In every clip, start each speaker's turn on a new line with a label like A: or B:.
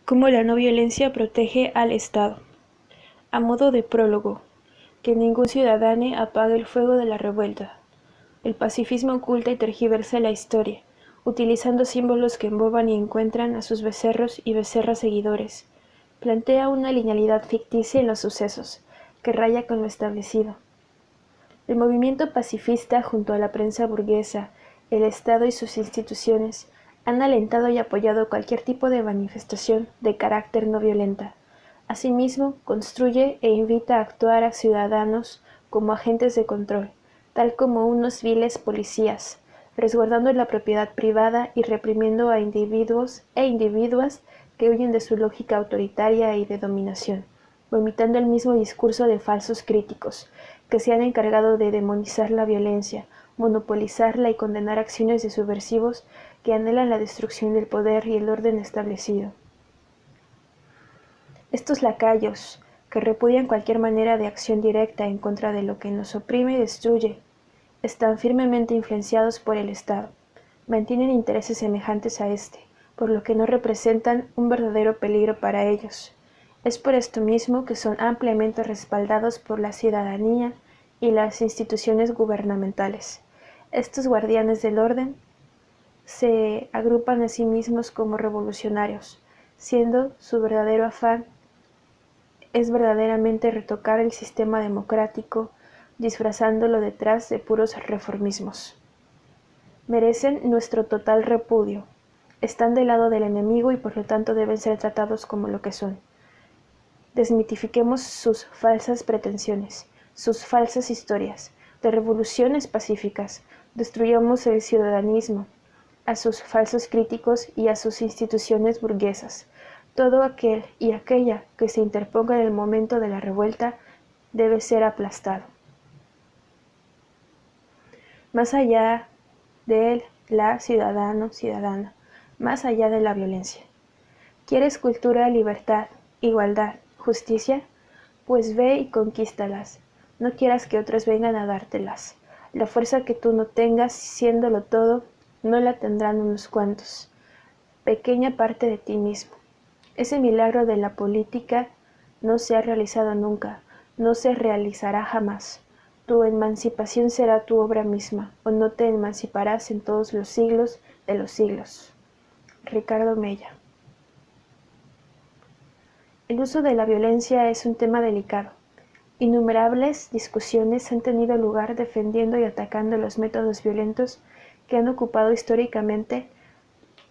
A: Cómo la no violencia protege al Estado. A modo de prólogo, que ningún ciudadano apague el fuego de la revuelta. El pacifismo oculta y tergiversa la historia, utilizando símbolos que emboban y encuentran a sus becerros y becerras seguidores. Plantea una linealidad ficticia en los sucesos, que raya con lo establecido. El movimiento pacifista, junto a la prensa burguesa, el Estado y sus instituciones, han alentado y apoyado cualquier tipo de manifestación de carácter no violenta. Asimismo, construye e invita a actuar a ciudadanos como agentes de control, tal como unos viles policías, resguardando la propiedad privada y reprimiendo a individuos e individuas que huyen de su lógica autoritaria y de dominación, vomitando el mismo discurso de falsos críticos, que se han encargado de demonizar la violencia, monopolizarla y condenar acciones de subversivos que anhelan la destrucción del poder y el orden establecido. Estos lacayos, que repudian cualquier manera de acción directa en contra de lo que nos oprime y destruye, están firmemente influenciados por el Estado, mantienen intereses semejantes a este, por lo que no representan un verdadero peligro para ellos. Es por esto mismo que son ampliamente respaldados por la ciudadanía y las instituciones gubernamentales. Estos guardianes del orden se agrupan a sí mismos como revolucionarios, siendo su verdadero afán es verdaderamente retocar el sistema democrático, disfrazándolo detrás de puros reformismos. Merecen nuestro total repudio. Están del lado del enemigo y por lo tanto deben ser tratados como lo que son. Desmitifiquemos sus falsas pretensiones, sus falsas historias de revoluciones pacíficas. Destruyamos el ciudadanismo, a sus falsos críticos y a sus instituciones burguesas. Todo aquel y aquella que se interponga en el momento de la revuelta debe ser aplastado. Más allá de él, la ciudadana, más allá de la violencia. ¿Quieres cultura, libertad, igualdad, justicia? Pues ve y conquístalas. No quieras que otros vengan a dártelas. La fuerza que tú no tengas, siéndolo todo, no la tendrán unos cuantos. Pequeña parte de ti mismo. Ese milagro de la política no se ha realizado nunca, no se realizará jamás. Tu emancipación será tu obra misma, o no te emanciparás en todos los siglos de los siglos. Ricardo Mella. El uso de la violencia es un tema delicado. Innumerables discusiones han tenido lugar defendiendo y atacando los métodos violentos que han ocupado históricamente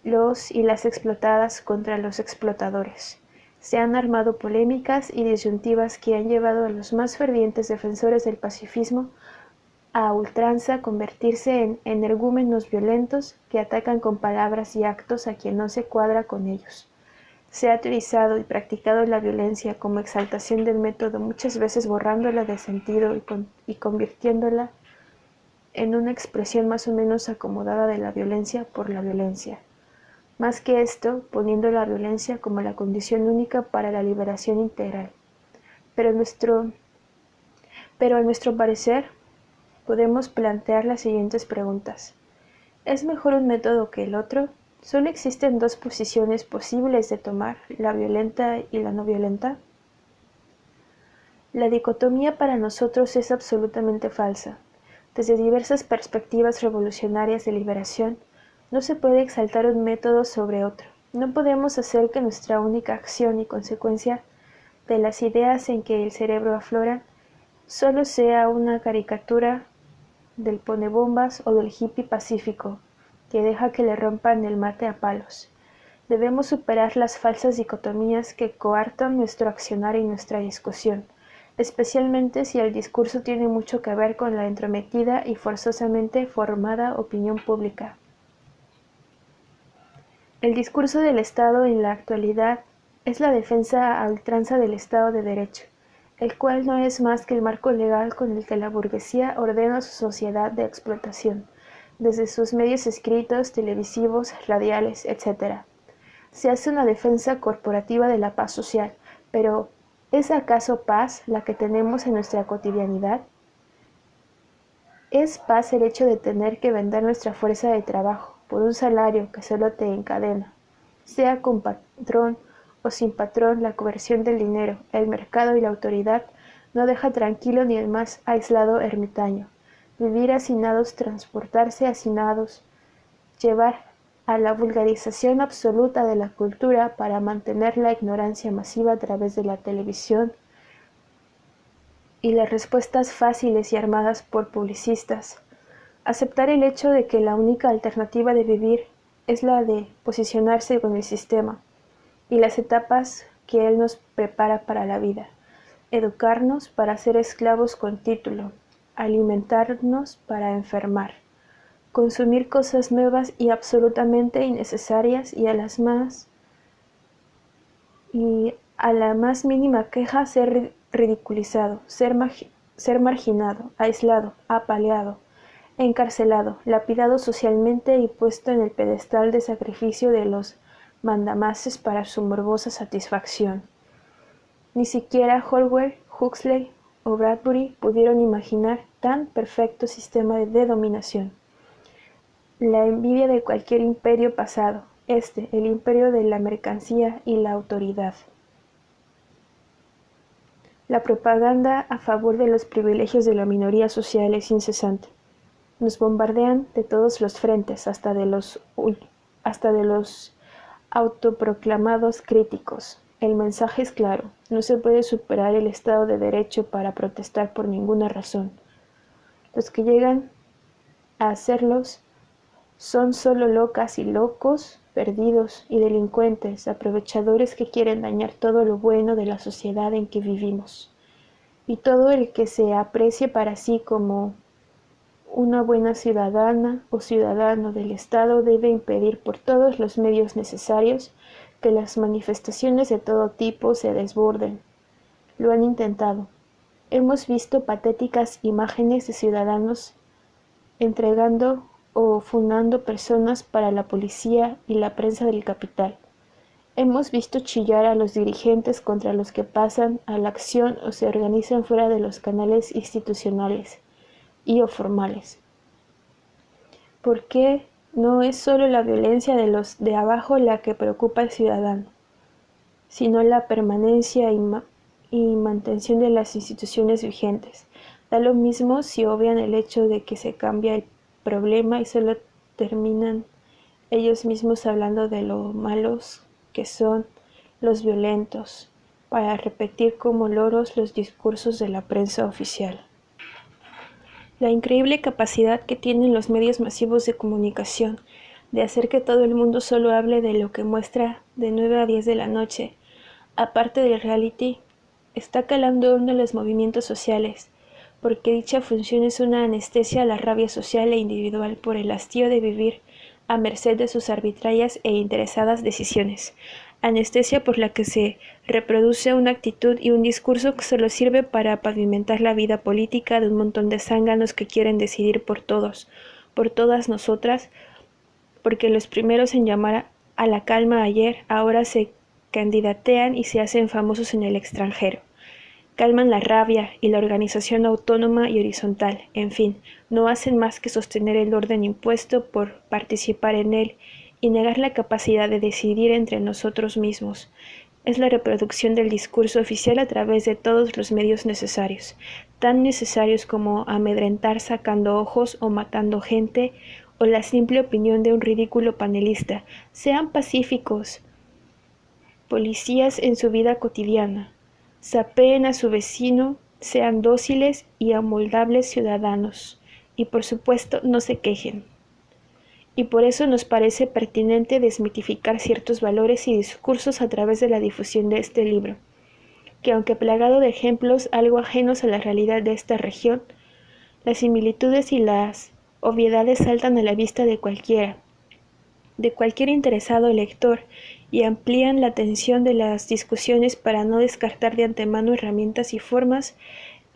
A: los y las explotadas contra los explotadores. Se han armado polémicas y disyuntivas que han llevado a los más fervientes defensores del pacifismo a ultranza convertirse en energúmenos violentos que atacan con palabras y actos a quien no se cuadra con ellos. Se ha utilizado y practicado la violencia como exaltación del método, muchas veces borrándola de sentido y convirtiéndola en una expresión más o menos acomodada de la violencia por la violencia. Más que esto, poniendo la violencia como la condición única para la liberación integral. Pero a nuestro parecer, podemos plantear las siguientes preguntas. ¿Es mejor un método que el otro? ¿Solo existen dos posiciones posibles de tomar, la violenta y la no violenta? La dicotomía para nosotros es absolutamente falsa. Desde diversas perspectivas revolucionarias de liberación, no se puede exaltar un método sobre otro. No podemos hacer que nuestra única acción y consecuencia de las ideas en que el cerebro aflora solo sea una caricatura del ponebombas o del hippie pacífico, que deja que le rompan el mate a palos. Debemos superar las falsas dicotomías que coartan nuestro accionar y nuestra discusión, especialmente si el discurso tiene mucho que ver con la entrometida y forzosamente formada opinión pública. El discurso del Estado en la actualidad es la defensa a ultranza del Estado de Derecho, el cual no es más que el marco legal con el que la burguesía ordena su sociedad de explotación, desde sus medios escritos, televisivos, radiales, etc. Se hace una defensa corporativa de la paz social, pero ¿es acaso paz la que tenemos en nuestra cotidianidad? ¿Es paz el hecho de tener que vender nuestra fuerza de trabajo por un salario que solo te encadena, sea con patrón o sin patrón, la coerción del dinero, el mercado y la autoridad no deja tranquilo ni el más aislado ermitaño. Vivir hacinados, transportarse hacinados, llevar a la vulgarización absoluta de la cultura para mantener la ignorancia masiva a través de la televisión y las respuestas fáciles y armadas por publicistas. Aceptar el hecho de que la única alternativa de vivir es la de posicionarse con el sistema y las etapas que él nos prepara para la vida. Educarnos para ser esclavos con título, alimentarnos para enfermar, consumir cosas nuevas y absolutamente innecesarias y a la más mínima queja ser ridiculizado, ser marginado, aislado, apaleado, encarcelado, lapidado socialmente y puesto en el pedestal de sacrificio de los mandamases para su morbosa satisfacción. Ni siquiera Holwer, Huxley o Bradbury pudieron imaginar tan perfecto sistema de dominación. La envidia de cualquier imperio pasado, el imperio de la mercancía y la autoridad. La propaganda a favor de los privilegios de la minoría social es incesante. Nos bombardean de todos los frentes, hasta de los autoproclamados críticos. El mensaje es claro: no se puede superar el Estado de Derecho para protestar por ninguna razón. Los que llegan a hacerlos son solo locas y locos, perdidos y delincuentes, aprovechadores que quieren dañar todo lo bueno de la sociedad en que vivimos. Y todo el que se aprecie para sí como una buena ciudadana o ciudadano del Estado debe impedir por todos los medios necesarios que las manifestaciones de todo tipo se desborden. Lo han intentado. Hemos visto patéticas imágenes de ciudadanos entregando o fundando personas para la policía y la prensa del capital. Hemos visto chillar a los dirigentes contra los que pasan a la acción o se organizan fuera de los canales institucionales y o formales. ¿Por qué no es solo la violencia de los de abajo la que preocupa al ciudadano, sino la permanencia y mantención de las instituciones vigentes? Da lo mismo si obvian el hecho de que se cambia el problema y solo terminan ellos mismos hablando de lo malos que son los violentos, para repetir como loros los discursos de la prensa oficial. La increíble capacidad que tienen los medios masivos de comunicación de hacer que todo el mundo solo hable de lo que muestra de 9 a 10 de la noche, aparte del reality, está calando hondo en los movimientos sociales, porque dicha función es una anestesia a la rabia social e individual por el hastío de vivir a merced de sus arbitrarias e interesadas decisiones, anestesia por la que se reproduce una actitud y un discurso que solo sirve para pavimentar la vida política de un montón de zánganos que quieren decidir por todos, por todas nosotras, porque los primeros en llamar a la calma ayer ahora se candidatean y se hacen famosos en el extranjero. Calman la rabia y la organización autónoma y horizontal, en fin, no hacen más que sostener el orden impuesto por participar en él y negar la capacidad de decidir entre nosotros mismos. Es la reproducción del discurso oficial a través de todos los medios necesarios, tan necesarios como amedrentar sacando ojos o matando gente, o la simple opinión de un ridículo panelista. Sean pacíficos, policías en su vida cotidiana. Sapeen a su vecino, sean dóciles y amoldables ciudadanos, y por supuesto no se quejen. Y por eso nos parece pertinente desmitificar ciertos valores y discursos a través de la difusión de este libro, que aunque plagado de ejemplos algo ajenos a la realidad de esta región, las similitudes y las obviedades saltan a la vista de cualquier interesado lector, y amplían la atención de las discusiones para no descartar de antemano herramientas y formas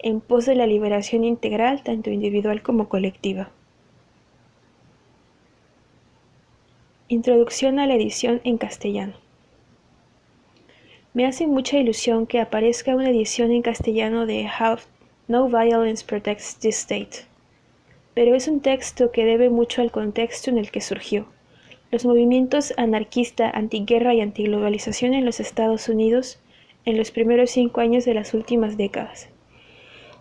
A: en pos de la liberación integral, tanto individual como colectiva. Introducción a la edición en castellano. Me hace mucha ilusión que aparezca una edición en castellano de How No Violence Protects This State, pero es un texto que debe mucho al contexto en el que surgió. Los movimientos anarquista, antiguerra y antiglobalización en los Estados Unidos en los primeros 5 años de las últimas décadas.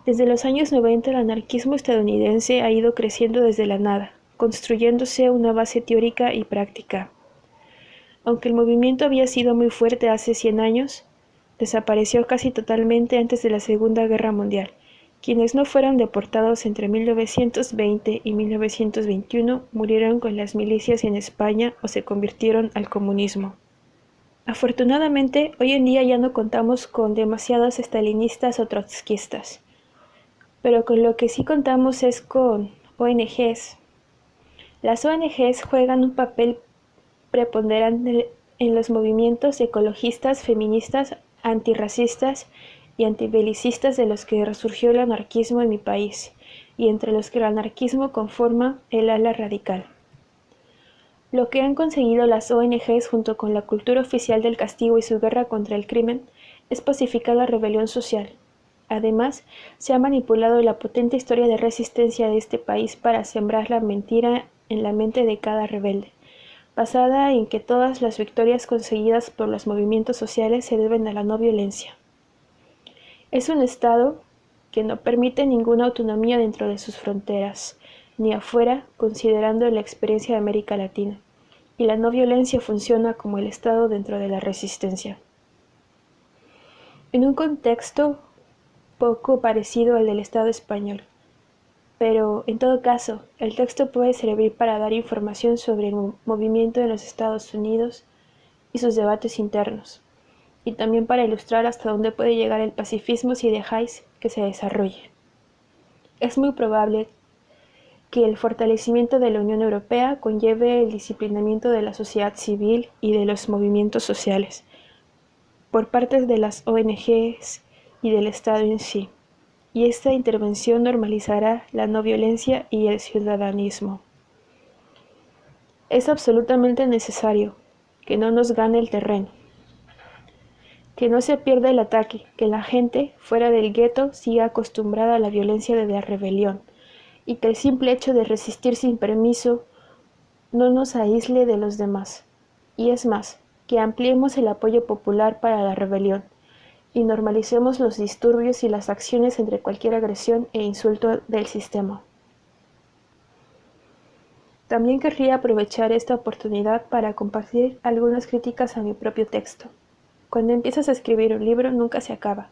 A: Desde los años 90 el anarquismo estadounidense ha ido creciendo desde la nada, construyéndose una base teórica y práctica. Aunque el movimiento había sido muy fuerte hace 100 años, desapareció casi totalmente antes de la Segunda Guerra Mundial. Quienes no fueron deportados entre 1920 y 1921 murieron con las milicias en España o se convirtieron al comunismo. Afortunadamente, hoy en día ya no contamos con demasiados estalinistas o trotskistas, pero con lo que sí contamos es con ONGs. Las ONGs juegan un papel preponderante en los movimientos ecologistas, feministas, antirracistas y antibelicistas de los que resurgió el anarquismo en mi país, y entre los que el anarquismo conforma el ala radical. Lo que han conseguido las ONGs junto con la cultura oficial del castigo y su guerra contra el crimen es pacificar la rebelión social. Además, se ha manipulado la potente historia de resistencia de este país para sembrar la mentira en la mente de cada rebelde, basada en que todas las victorias conseguidas por los movimientos sociales se deben a la no violencia. Es un Estado que no permite ninguna autonomía dentro de sus fronteras, ni afuera, considerando la experiencia de América Latina, y la no violencia funciona como el Estado dentro de la resistencia. En un contexto poco parecido al del Estado español, pero en todo caso, el texto puede servir para dar información sobre el movimiento de los Estados Unidos y sus debates internos, y también para ilustrar hasta dónde puede llegar el pacifismo si dejáis que se desarrolle. Es muy probable que el fortalecimiento de la Unión Europea conlleve el disciplinamiento de la sociedad civil y de los movimientos sociales, por parte de las ONGs y del Estado en sí, y esta intervención normalizará la no violencia y el ciudadanismo. Es absolutamente necesario que no nos gane el terreno, que no se pierda el ataque, que la gente fuera del gueto siga acostumbrada a la violencia de la rebelión y que el simple hecho de resistir sin permiso no nos aísle de los demás. Y es más, que ampliemos el apoyo popular para la rebelión y normalicemos los disturbios y las acciones entre cualquier agresión e insulto del sistema. También querría aprovechar esta oportunidad para compartir algunas críticas a mi propio texto. Cuando empiezas a escribir un libro nunca se acaba.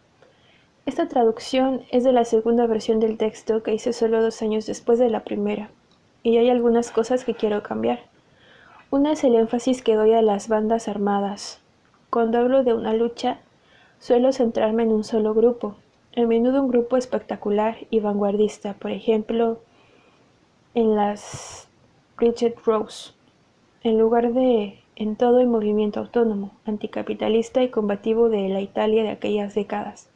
A: Esta traducción es de la segunda versión del texto que hice solo 2 años después de la primera, y hay algunas cosas que quiero cambiar. Una es el énfasis que doy a las bandas armadas. Cuando hablo de una lucha, suelo centrarme en un solo grupo, a menudo un grupo espectacular y vanguardista, por ejemplo, en las Bridget Rose, en lugar de en todo el movimiento autónomo, anticapitalista y combativo de la Italia de aquellas décadas.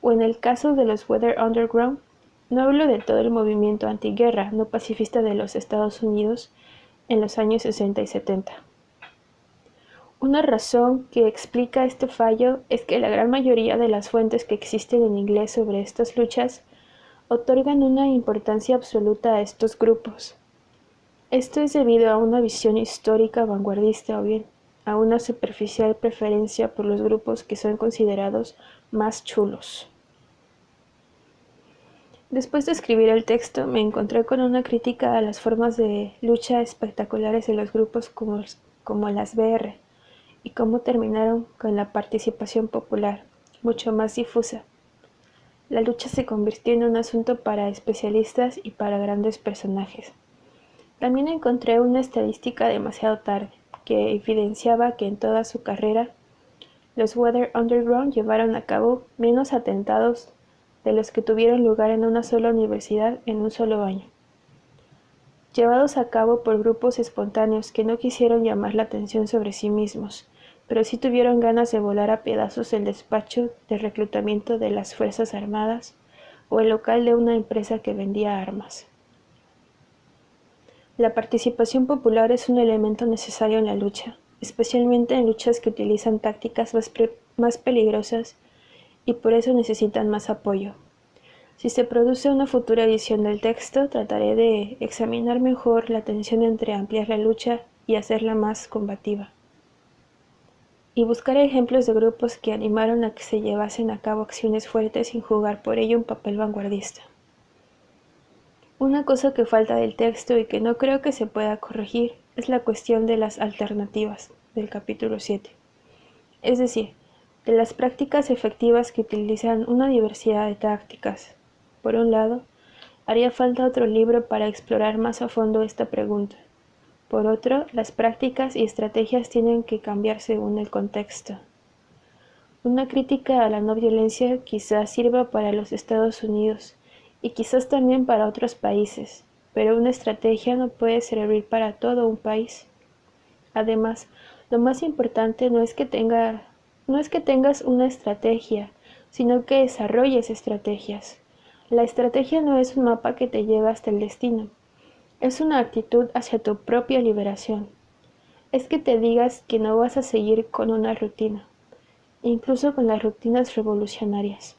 A: O en el caso de los Weather Underground, no hablo de todo el movimiento antiguerra no pacifista de los Estados Unidos en los años 60 y 70. Una razón que explica este fallo es que la gran mayoría de las fuentes que existen en inglés sobre estas luchas otorgan una importancia absoluta a estos grupos. Esto es debido a una visión histórica vanguardista o bien a una superficial preferencia por los grupos que son considerados más chulos. Después de escribir el texto, me encontré con una crítica a las formas de lucha espectaculares de los grupos como las BR y cómo terminaron con la participación popular, mucho más difusa. La lucha se convirtió en un asunto para especialistas y para grandes personajes. También encontré una estadística demasiado tarde, que evidenciaba que en toda su carrera, los Weather Underground llevaron a cabo menos atentados de los que tuvieron lugar en una sola universidad en un solo año, llevados a cabo por grupos espontáneos que no quisieron llamar la atención sobre sí mismos, pero sí tuvieron ganas de volar a pedazos el despacho de reclutamiento de las Fuerzas Armadas o el local de una empresa que vendía armas. La participación popular es un elemento necesario en la lucha, especialmente en luchas que utilizan tácticas más peligrosas y por eso necesitan más apoyo. Si se produce una futura edición del texto, trataré de examinar mejor la tensión entre ampliar la lucha y hacerla más combativa. Y buscar ejemplos de grupos que animaron a que se llevasen a cabo acciones fuertes sin jugar por ello un papel vanguardista. Una cosa que falta del texto y que no creo que se pueda corregir es la cuestión de las alternativas del capítulo 7. Es decir, de las prácticas efectivas que utilizan una diversidad de tácticas. Por un lado, haría falta otro libro para explorar más a fondo esta pregunta. Por otro, las prácticas y estrategias tienen que cambiar según el contexto. Una crítica a la no violencia quizás sirva para los Estados Unidos y quizás también para otros países, pero una estrategia no puede servir para todo un país. Además, lo más importante no es que tengas una estrategia, sino que desarrolles estrategias. La estrategia no es un mapa que te lleva hasta el destino, es una actitud hacia tu propia liberación. Es que te digas que no vas a seguir con una rutina, incluso con las rutinas revolucionarias,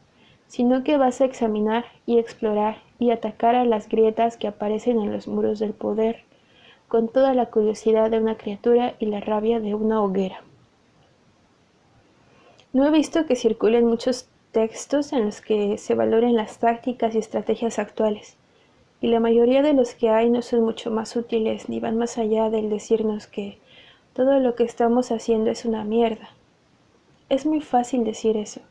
A: sino que vas a examinar y explorar y atacar a las grietas que aparecen en los muros del poder, con toda la curiosidad de una criatura y la rabia de una hoguera. No he visto que circulen muchos textos en los que se valoren las tácticas y estrategias actuales, y la mayoría de los que hay no son mucho más útiles ni van más allá del decirnos que todo lo que estamos haciendo es una mierda. Es muy fácil decir eso.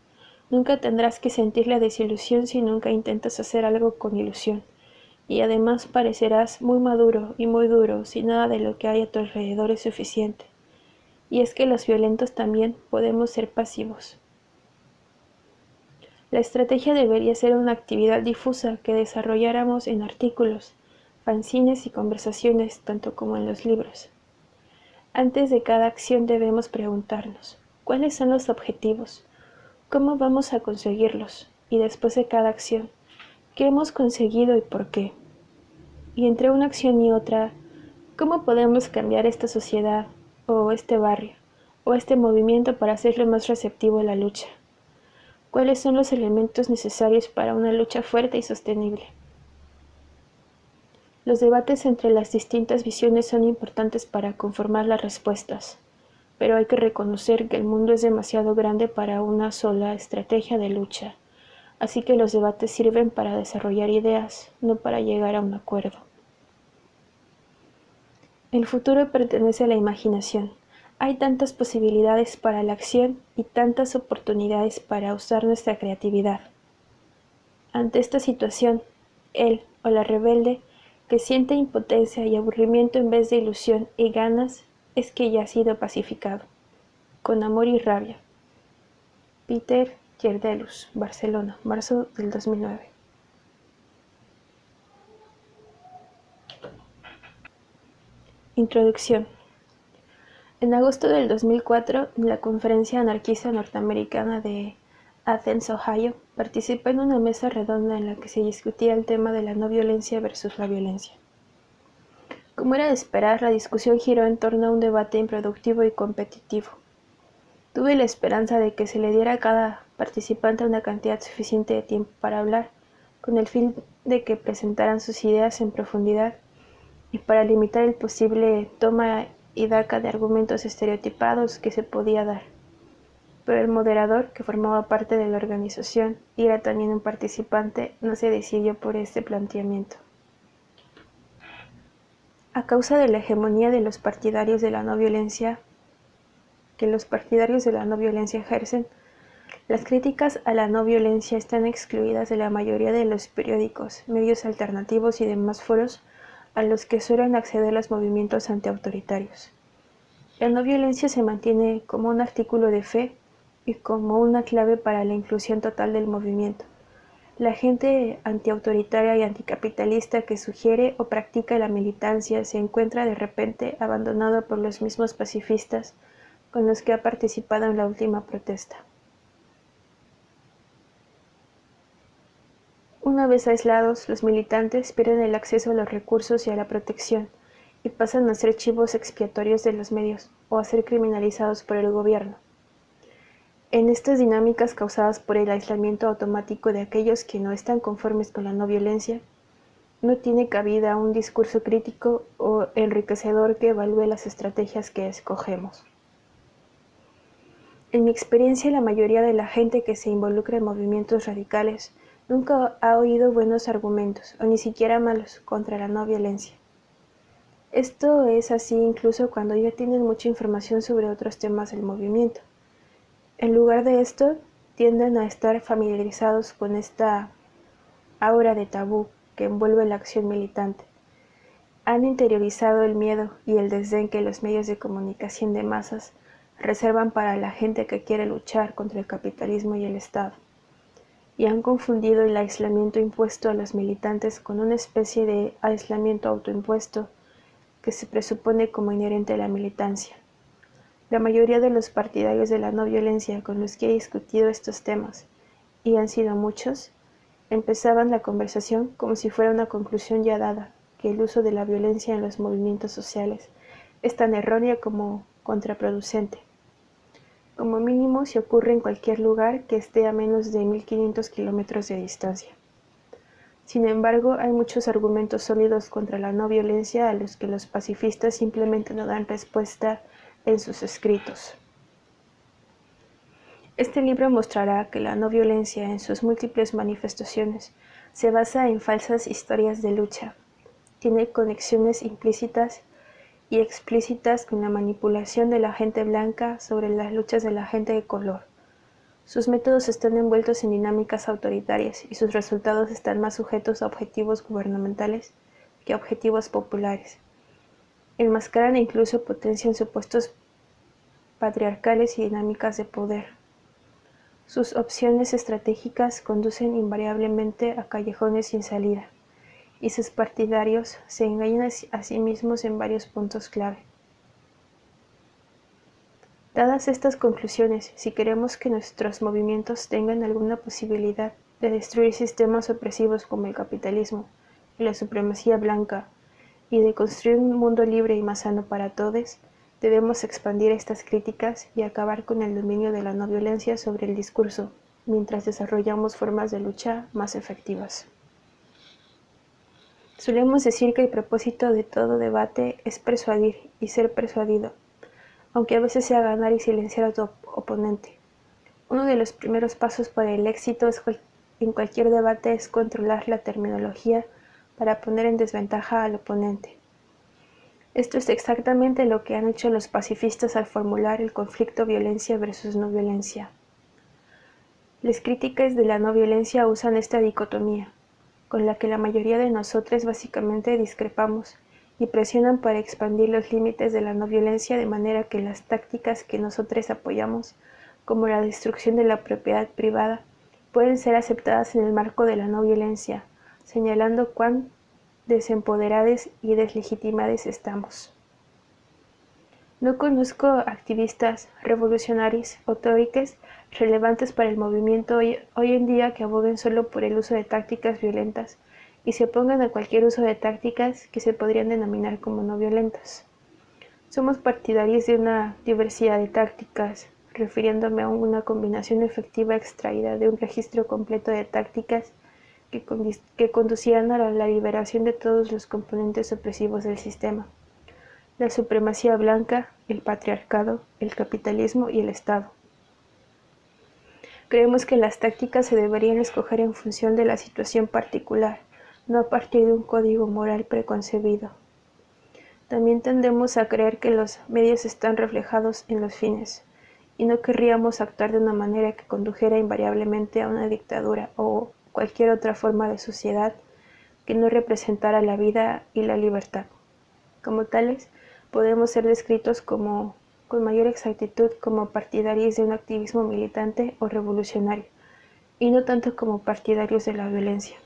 A: Nunca tendrás que sentir la desilusión si nunca intentas hacer algo con ilusión, y además parecerás muy maduro y muy duro si nada de lo que hay a tu alrededor es suficiente. Y es que los violentos también podemos ser pasivos. La estrategia debería ser una actividad difusa que desarrolláramos en artículos, fanzines y conversaciones, tanto como en los libros. Antes de cada acción debemos preguntarnos, ¿cuáles son los objetivos? ¿Cómo vamos a conseguirlos? Y después de cada acción, ¿qué hemos conseguido y por qué? Y entre una acción y otra, ¿cómo podemos cambiar esta sociedad, o este barrio, o este movimiento para hacerlo más receptivo a la lucha? ¿Cuáles son los elementos necesarios para una lucha fuerte y sostenible? Los debates entre las distintas visiones son importantes para conformar las respuestas, pero hay que reconocer que el mundo es demasiado grande para una sola estrategia de lucha, así que los debates sirven para desarrollar ideas, no para llegar a un acuerdo. El futuro pertenece a la imaginación. Hay tantas posibilidades para la acción y tantas oportunidades para usar nuestra creatividad. Ante esta situación, él o la rebelde, que siente impotencia y aburrimiento en vez de ilusión y ganas, es que ya ha sido pacificado. Con amor y rabia. Peter Yerdelus, Barcelona, marzo del 2009. Introducción. En agosto del 2004, en la Conferencia Anarquista Norteamericana de Athens, Ohio, participé en una mesa redonda en la que se discutía el tema de la no violencia versus la violencia. Como era de esperar, la discusión giró en torno a un debate improductivo y competitivo. Tuve la esperanza de que se le diera a cada participante una cantidad suficiente de tiempo para hablar, con el fin de que presentaran sus ideas en profundidad y para limitar el posible toma y daca de argumentos estereotipados que se podía dar. Pero el moderador, que formaba parte de la organización y era también un participante, no se decidió por este planteamiento. A causa de la hegemonía de los partidarios de la no violencia que los partidarios de la no violencia ejercen, las críticas a la no violencia están excluidas de la mayoría de los periódicos, medios alternativos y demás foros a los que suelen acceder los movimientos antiautoritarios. La no violencia se mantiene como un artículo de fe y como una clave para la inclusión total del movimiento. La gente antiautoritaria y anticapitalista que sugiere o practica la militancia se encuentra de repente abandonado por los mismos pacifistas con los que ha participado en la última protesta. Una vez aislados, los militantes pierden el acceso a los recursos y a la protección y pasan a ser chivos expiatorios de los medios o a ser criminalizados por el gobierno. En estas dinámicas causadas por el aislamiento automático de aquellos que no están conformes con la no violencia, no tiene cabida un discurso crítico o enriquecedor que evalúe las estrategias que escogemos. En mi experiencia, la mayoría de la gente que se involucra en movimientos radicales nunca ha oído buenos argumentos, o ni siquiera malos, contra la no violencia. Esto es así incluso cuando ya tienen mucha información sobre otros temas del movimiento. En lugar de esto, tienden a estar familiarizados con esta aura de tabú que envuelve la acción militante. Han interiorizado el miedo y el desdén que los medios de comunicación de masas reservan para la gente que quiere luchar contra el capitalismo y el Estado, y han confundido el aislamiento impuesto a los militantes con una especie de aislamiento autoimpuesto que se presupone como inherente a la militancia. La mayoría de los partidarios de la no violencia con los que he discutido estos temas, y han sido muchos, empezaban la conversación como si fuera una conclusión ya dada, que el uso de la violencia en los movimientos sociales es tan errónea como contraproducente. Como mínimo si ocurre en cualquier lugar que esté a menos de 1500 kilómetros de distancia. Sin embargo, hay muchos argumentos sólidos contra la no violencia a los que los pacifistas simplemente no dan respuesta en sus escritos. Este libro mostrará que la no violencia en sus múltiples manifestaciones se basa en falsas historias de lucha, tiene conexiones implícitas y explícitas con la manipulación de la gente blanca sobre las luchas de la gente de color. Sus métodos están envueltos en dinámicas autoritarias y sus resultados están más sujetos a objetivos gubernamentales que a objetivos populares. Enmascaran e incluso potencian supuestos patriarcales y dinámicas de poder. Sus opciones estratégicas conducen invariablemente a callejones sin salida, y sus partidarios se engañan a sí mismos en varios puntos clave. Dadas estas conclusiones, si queremos que nuestros movimientos tengan alguna posibilidad de destruir sistemas opresivos como el capitalismo y la supremacía blanca, y de construir un mundo libre y más sano para todos, debemos expandir estas críticas y acabar con el dominio de la no violencia sobre el discurso, mientras desarrollamos formas de lucha más efectivas. Solemos decir que el propósito de todo debate es persuadir y ser persuadido, aunque a veces sea ganar y silenciar a tu oponente. Uno de los primeros pasos para el éxito en cualquier debate es controlar la terminología para poner en desventaja al oponente. Esto es exactamente lo que han hecho los pacifistas al formular el conflicto violencia versus no violencia. Las críticas de la no violencia usan esta dicotomía, con la que la mayoría de nosotros básicamente discrepamos, y presionan para expandir los límites de la no violencia de manera que las tácticas que nosotros apoyamos, como la destrucción de la propiedad privada, pueden ser aceptadas en el marco de la no violencia, señalando cuán desempoderados y deslegitimados estamos. No conozco activistas, revolucionarios o teóricos relevantes para el movimiento hoy en día que aboguen solo por el uso de tácticas violentas y se opongan a cualquier uso de tácticas que se podrían denominar como no violentas. Somos partidarios de una diversidad de tácticas, refiriéndome a una combinación efectiva extraída de un registro completo de tácticas que conducirán a la liberación de todos los componentes opresivos del sistema: la supremacía blanca, el patriarcado, el capitalismo y el Estado. Creemos que las tácticas se deberían escoger en función de la situación particular, no a partir de un código moral preconcebido. También tendemos a creer que los medios están reflejados en los fines, y no querríamos actuar de una manera que condujera invariablemente a una dictadura o cualquier otra forma de sociedad que no representara la vida y la libertad. Como tales, podemos ser descritos con mayor exactitud como partidarios de un activismo militante o revolucionario, y no tanto como partidarios de la violencia.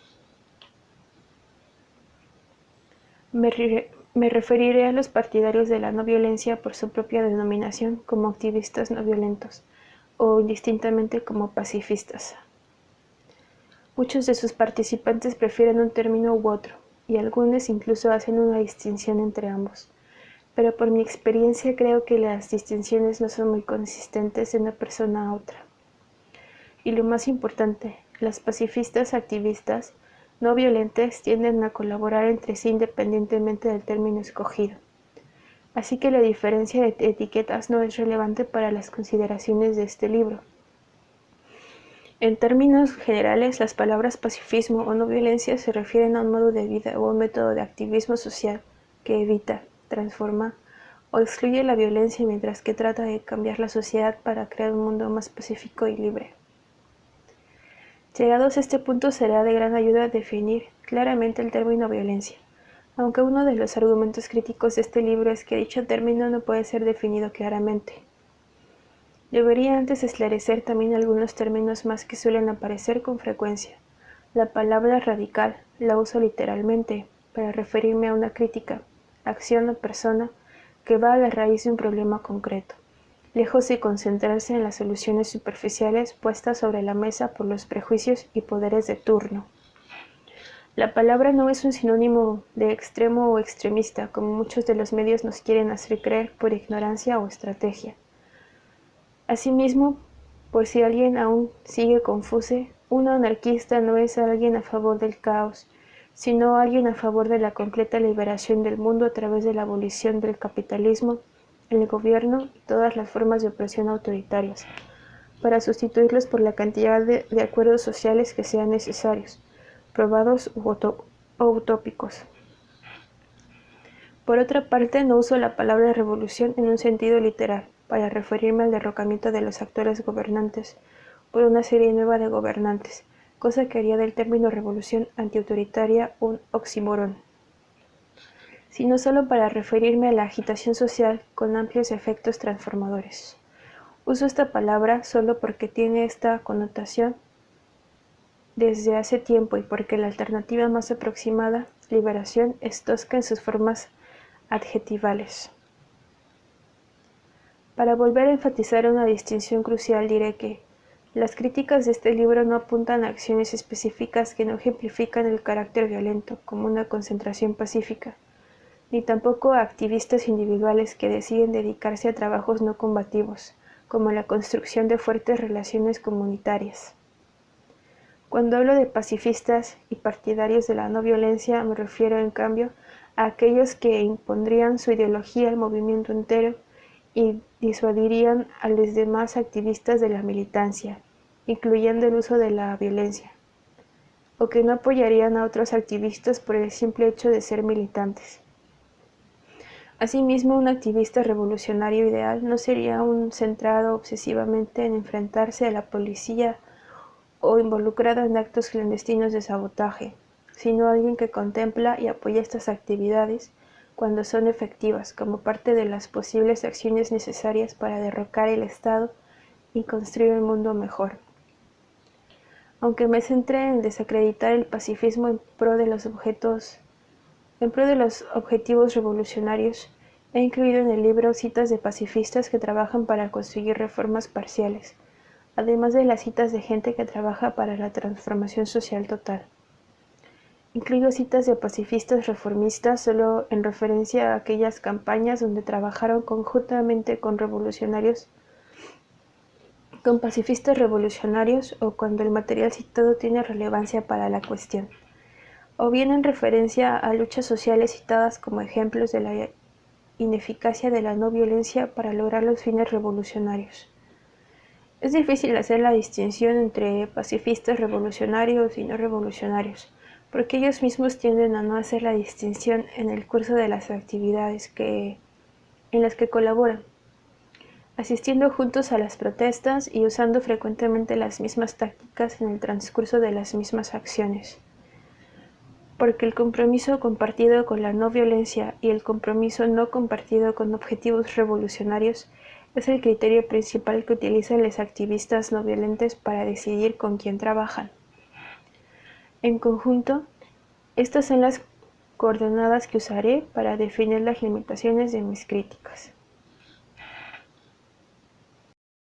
A: Me referiré a los partidarios de la no violencia por su propia denominación como activistas no violentos, o indistintamente como pacifistas. Muchos de sus participantes prefieren un término u otro, y algunos incluso hacen una distinción entre ambos. Pero por mi experiencia creo que las distinciones no son muy consistentes de una persona a otra. Y lo más importante, las pacifistas activistas no violentes tienden a colaborar entre sí independientemente del término escogido. Así que la diferencia de etiquetas no es relevante para las consideraciones de este libro. En términos generales, las palabras pacifismo o no violencia se refieren a un modo de vida o un método de activismo social que evita, transforma o excluye la violencia mientras que trata de cambiar la sociedad para crear un mundo más pacífico y libre. Llegados a este punto será de gran ayuda definir claramente el término violencia, aunque uno de los argumentos críticos de este libro es que dicho término no puede ser definido claramente. Debería antes esclarecer también algunos términos más que suelen aparecer con frecuencia. La palabra radical la uso literalmente para referirme a una crítica, acción o persona que va a la raíz de un problema concreto, lejos de concentrarse en las soluciones superficiales puestas sobre la mesa por los prejuicios y poderes de turno. La palabra no es un sinónimo de extremo o extremista, como muchos de los medios nos quieren hacer creer por ignorancia o estrategia. Asimismo, por si alguien aún sigue confuso, un anarquista no es alguien a favor del caos, sino alguien a favor de la completa liberación del mundo a través de la abolición del capitalismo, el gobierno y todas las formas de opresión autoritarias, para sustituirlos por la cantidad de acuerdos sociales que sean necesarios, probados o utópicos. Por otra parte, no uso la palabra revolución en un sentido literal, para referirme al derrocamiento de los actuales gobernantes por una serie nueva de gobernantes, cosa que haría del término revolución antiautoritaria un oxímoron, sino solo para referirme a la agitación social con amplios efectos transformadores. Uso esta palabra solo porque tiene esta connotación desde hace tiempo y porque la alternativa más aproximada, liberación, es tosca en sus formas adjetivales. Para volver a enfatizar una distinción crucial diré que las críticas de este libro no apuntan a acciones específicas que no ejemplifican el carácter violento, como una concentración pacífica, ni tampoco a activistas individuales que deciden dedicarse a trabajos no combativos, como la construcción de fuertes relaciones comunitarias. Cuando hablo de pacifistas y partidarios de la no violencia, me refiero, en cambio, a aquellos que impondrían su ideología al movimiento entero y disuadirían a los demás activistas de la militancia, incluyendo el uso de la violencia, o que no apoyarían a otros activistas por el simple hecho de ser militantes. Asimismo, un activista revolucionario ideal no sería un centrado obsesivamente en enfrentarse a la policía o involucrado en actos clandestinos de sabotaje, sino alguien que contempla y apoya estas actividades cuando son efectivas como parte de las posibles acciones necesarias para derrocar el Estado y construir un mundo mejor. Aunque me centré en desacreditar el pacifismo en pro de los objetivos revolucionarios, he incluido en el libro citas de pacifistas que trabajan para conseguir reformas parciales, además de las citas de gente que trabaja para la transformación social total. Incluyo citas de pacifistas reformistas solo en referencia a aquellas campañas donde trabajaron conjuntamente con pacifistas revolucionarios o cuando el material citado tiene relevancia para la cuestión, o bien en referencia a luchas sociales citadas como ejemplos de la ineficacia de la no violencia para lograr los fines revolucionarios. Es difícil hacer la distinción entre pacifistas revolucionarios y no revolucionarios, porque ellos mismos tienden a no hacer la distinción en el curso de las actividades en las que colaboran, asistiendo juntos a las protestas y usando frecuentemente las mismas tácticas en el transcurso de las mismas acciones. Porque el compromiso compartido con la no violencia y el compromiso no compartido con objetivos revolucionarios es el criterio principal que utilizan los activistas no violentos para decidir con quién trabajan. En conjunto, estas son las coordenadas que usaré para definir las limitaciones de mis críticas.